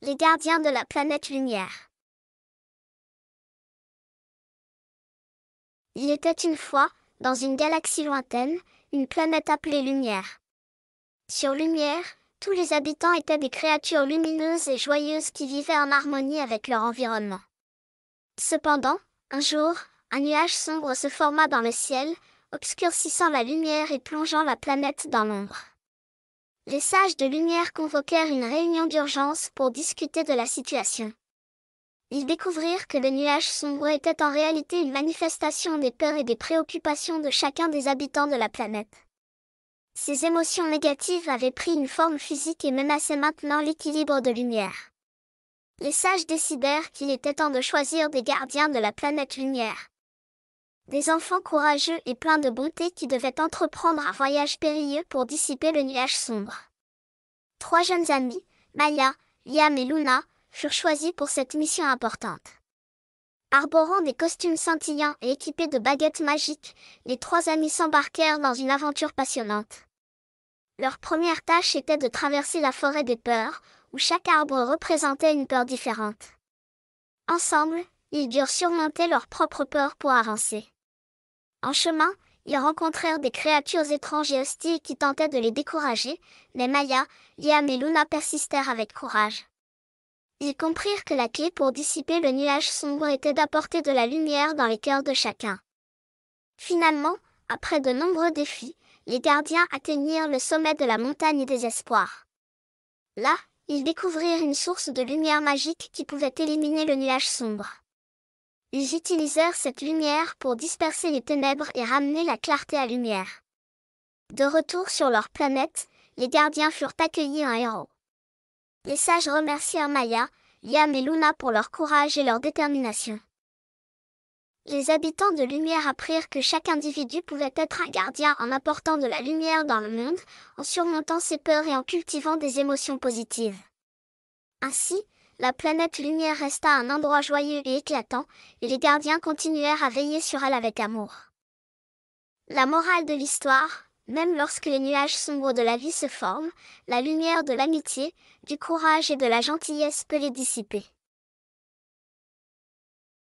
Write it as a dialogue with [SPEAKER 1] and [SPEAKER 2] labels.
[SPEAKER 1] Les gardiens de la planète Lumière. Il était une fois, dans une galaxie lointaine, une planète appelée Lumière. Sur Lumière, tous les habitants étaient des créatures lumineuses et joyeuses qui vivaient en harmonie avec leur environnement. Cependant, un jour, un nuage sombre se forma dans le ciel, obscurcissant la lumière et plongeant la planète dans l'ombre. Les sages de Lumière convoquèrent une réunion d'urgence pour discuter de la situation. Ils découvrirent que le nuage sombre était en réalité une manifestation des peurs et des préoccupations de chacun des habitants de la planète. Ces émotions négatives avaient pris une forme physique et menaçaient maintenant l'équilibre de Lumière. Les sages décidèrent qu'il était temps de choisir des gardiens de la planète Lumière. Des enfants courageux et pleins de bonté qui devaient entreprendre un voyage périlleux pour dissiper le nuage sombre. 3 jeunes amis, Maya, Liam et Luna, furent choisis pour cette mission importante. Arborant des costumes scintillants et équipés de baguettes magiques, les 3 amis s'embarquèrent dans une aventure passionnante. Leur première tâche était de traverser la forêt des peurs, où chaque arbre représentait une peur différente. Ensemble, ils durent surmonter leurs propres peurs pour avancer. En chemin, ils rencontrèrent des créatures étranges et hostiles qui tentaient de les décourager, mais Maya, Liam et Luna persistèrent avec courage. Ils comprirent que la clé pour dissiper le nuage sombre était d'apporter de la lumière dans les cœurs de chacun. Finalement, après de nombreux défis, les gardiens atteignirent le sommet de la montagne des espoirs. Là, ils découvrirent une source de lumière magique qui pouvait éliminer le nuage sombre. Ils utilisèrent cette lumière pour disperser les ténèbres et ramener la clarté à lumière. De retour sur leur planète, les gardiens furent accueillis en héros. Les sages remercièrent Maya, Liam et Luna pour leur courage et leur détermination. Les habitants de Lumière apprirent que chaque individu pouvait être un gardien en apportant de la lumière dans le monde, en surmontant ses peurs et en cultivant des émotions positives. Ainsi, la planète Lumière resta un endroit joyeux et éclatant, et les gardiens continuèrent à veiller sur elle avec amour. La morale de l'histoire, même lorsque les nuages sombres de la vie se forment, la lumière de l'amitié, du courage et de la gentillesse peut les dissiper.